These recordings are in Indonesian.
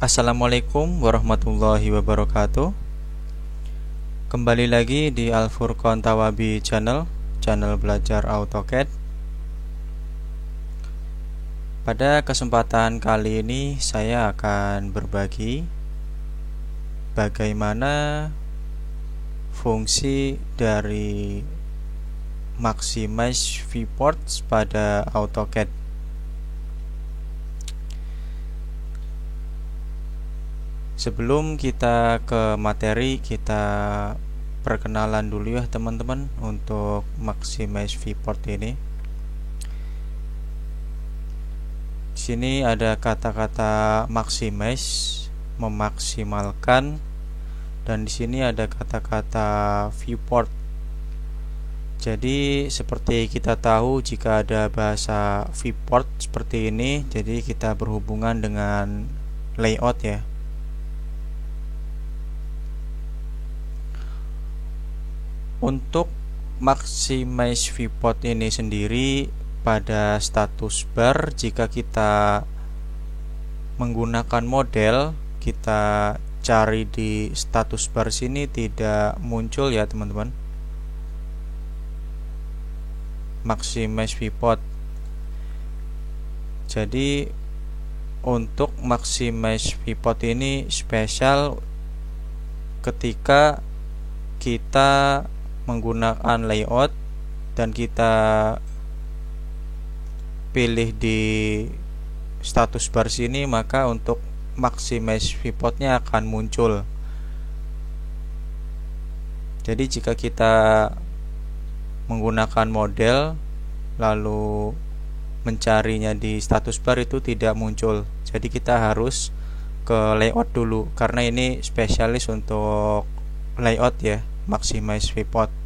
Assalamualaikum warahmatullahi wabarakatuh. Kembali lagi di Al-Furqan Tawabi channel belajar AutoCAD. Pada kesempatan kali ini saya akan berbagi bagaimana fungsi dari Maximize Viewports pada AutoCAD. Sebelum kita ke materi, kita perkenalan dulu ya teman-teman untuk Maximize Viewport ini. Di sini ada kata-kata maximize, memaksimalkan, dan di sini ada kata-kata viewport. Jadi seperti kita tahu, jika ada bahasa viewport seperti ini, jadi kita berhubungan dengan layout ya. Untuk Maximize Viewport ini sendiri, pada status bar, jika kita menggunakan model, kita cari di status bar sini tidak muncul ya teman-teman, Maximize Viewport. Jadi untuk Maximize Viewport ini spesial ketika kita menggunakan layout dan kita pilih di status bar sini, maka untuk Maximize Viewportnya akan muncul. Jadi jika kita menggunakan model lalu mencarinya di status bar, itu tidak muncul. Jadi kita harus ke layout dulu, karena ini spesialis untuk layout ya, Maximize Viewport.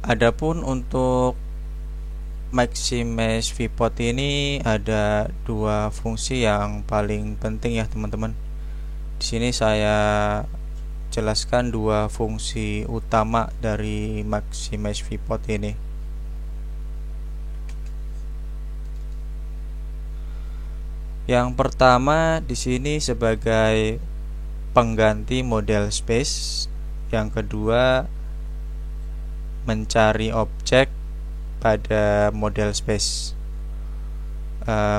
Adapun untuk Maximize Viewport ini ada dua fungsi yang paling penting ya teman-teman. Di sini saya jelaskan dua fungsi utama dari Maximize Viewport ini. Yang pertama di sini sebagai pengganti model space, yang kedua mencari objek pada model space.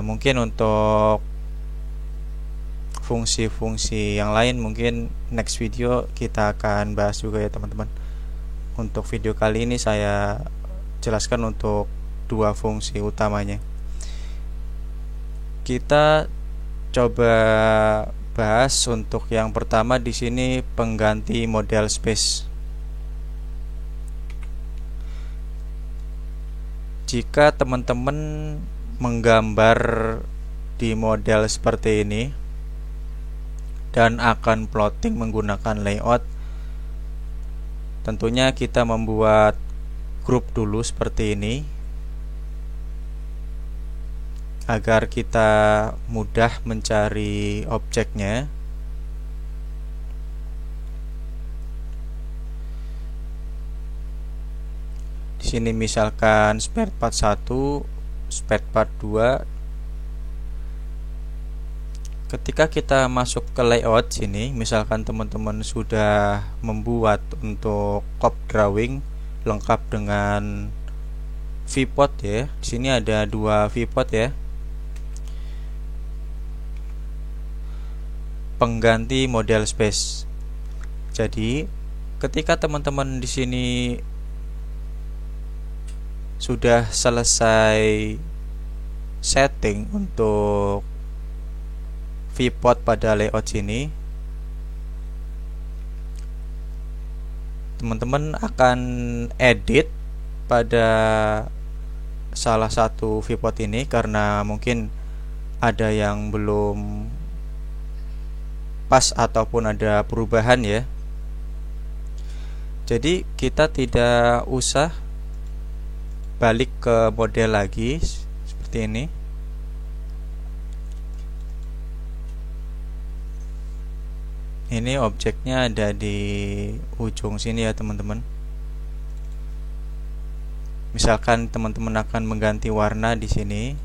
Mungkin untuk fungsi-fungsi yang lain mungkin next video kita akan bahas juga ya teman-teman. Untuk video kali ini saya jelaskan untuk dua fungsi utamanya. Kita coba bahas untuk yang pertama di sini, pengganti model space. Jika teman-teman menggambar di model seperti ini dan akan plotting menggunakan layout, tentunya kita membuat grup dulu seperti ini agar kita mudah mencari objeknya. Di sini misalkan spare part 1, spare part 2. Ketika kita masuk ke layout sini, misalkan teman-teman sudah membuat untuk cop drawing lengkap dengan viewport ya. Di sini ada dua viewport ya. Pengganti model space. Jadi, ketika teman-teman di sini sudah selesai setting untuk viewport pada layout sini, teman-teman akan edit pada salah satu viewport ini karena mungkin ada yang belum pas ataupun ada perubahan ya. Jadi kita tidak usah balik ke model lagi seperti ini. Ini objeknya ada di ujung sini ya teman-teman. Misalkan teman-teman akan mengganti warna di sini,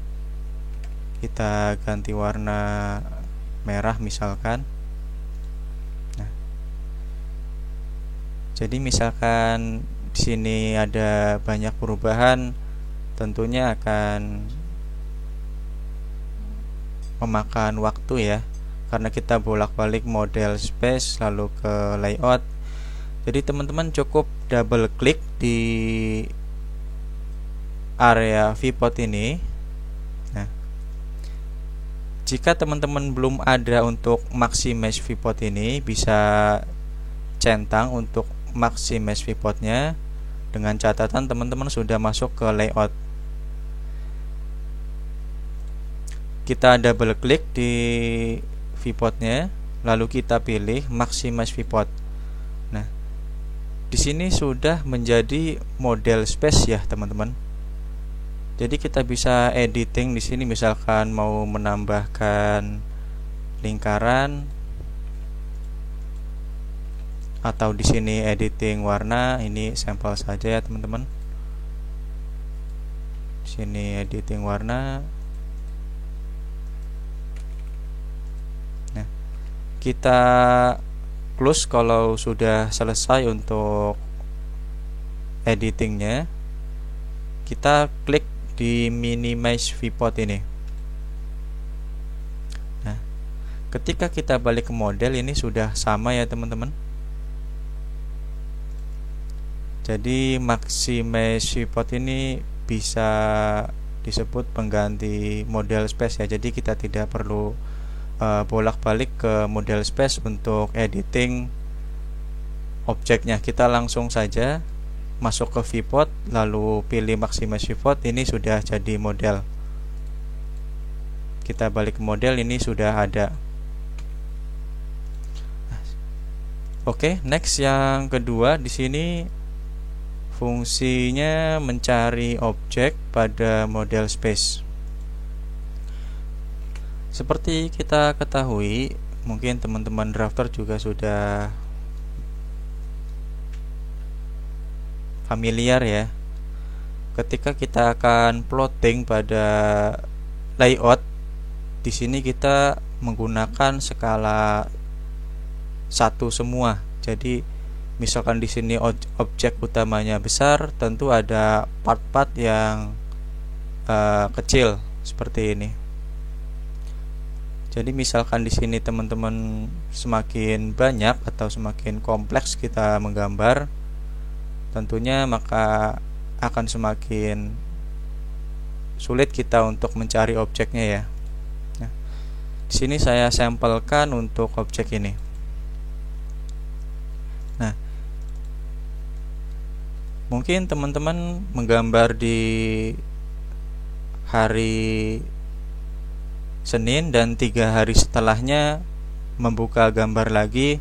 kita ganti warna merah misalkan. Nah, jadi misalkan di sini ada banyak perubahan, tentunya akan memakan waktu ya, karena kita bolak-balik model space lalu ke layout. Jadi teman-teman cukup double klik di area viewport ini. Nah, jika teman-teman belum ada untuk maximize viewport ini, bisa centang untuk maximize viewportnya, dengan catatan teman-teman sudah masuk ke layout. Kita double klik di viewportnya, lalu kita pilih maximize viewport. Nah, di sini sudah menjadi model space ya teman-teman. Jadi kita bisa editing di sini, misalkan mau menambahkan lingkaran, atau di sini editing warna. Ini sampel saja ya teman-teman. Di sini editing warna. Nah, kita close kalau sudah selesai untuk editingnya. Kita klik di minimize viewport ini. Nah, ketika kita balik ke model, ini sudah sama ya teman-teman. Jadi maximize viewport ini bisa disebut pengganti model space ya. Jadi kita tidak perlu bolak-balik ke model space untuk editing objeknya. Kita langsung saja masuk ke viewport, lalu pilih maximize viewport. Ini sudah jadi model. Kita balik ke model, ini sudah ada. Oke, next yang kedua di sini fungsinya mencari objek pada model space. Seperti kita ketahui, mungkin teman-teman drafter juga sudah familiar ya. Ketika kita akan plotting pada layout, di sini kita menggunakan skala 1 semua. Jadi misalkan di sini objek utamanya besar, tentu ada part-part yang kecil seperti ini. Jadi misalkan di sini teman-teman semakin banyak atau semakin kompleks kita menggambar, tentunya maka akan semakin sulit kita untuk mencari objeknya ya. Nah, di sini saya sampelkan untuk objek ini. Nah, mungkin teman-teman menggambar di hari Senin dan 3 hari setelahnya membuka gambar lagi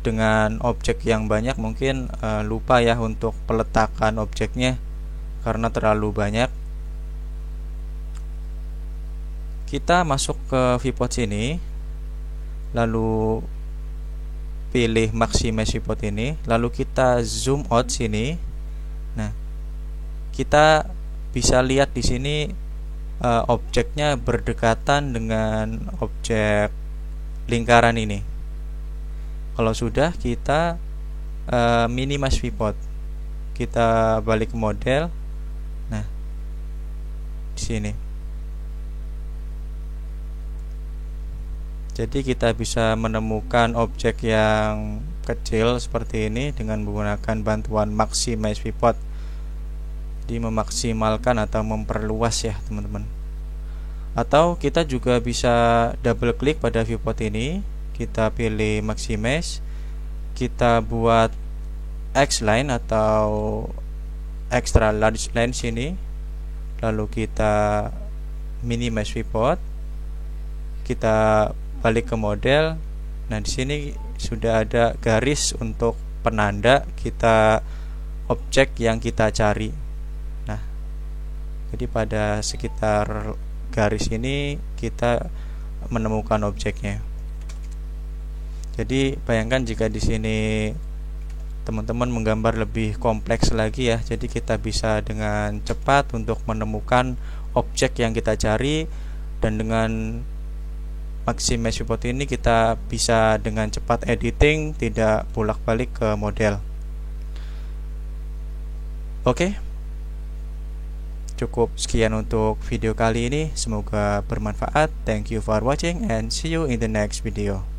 dengan objek yang banyak, mungkin lupa ya untuk peletakan objeknya karena terlalu banyak. Kita masuk ke viewport sini, lalu pilih maximize viewport ini, lalu kita zoom out sini. Nah, kita bisa lihat di sini objeknya berdekatan dengan objek lingkaran ini. Kalau sudah, kita minimize viewport. Kita balik ke model. Nah, di sini. Jadi kita bisa menemukan objek yang kecil seperti ini dengan menggunakan bantuan maximize viewport. Jadi memaksimalkan atau memperluas ya teman-teman. Atau kita juga bisa double klik pada viewport ini. Kita pilih maximize, kita buat X line atau extra large line sini, lalu kita minimize viewport, kita balik ke model. Nah, di sini sudah ada garis untuk penanda kita objek yang kita cari. Nah, jadi pada sekitar garis ini kita menemukan objeknya. Jadi bayangkan jika di sini teman-teman menggambar lebih kompleks lagi ya. Jadi kita bisa dengan cepat untuk menemukan objek yang kita cari, dan dengan Maximage Pivot ini kita bisa dengan cepat editing, tidak bolak-balik ke model. Oke, cukup sekian untuk video kali ini, semoga bermanfaat. Thank you for watching and see you in the next video.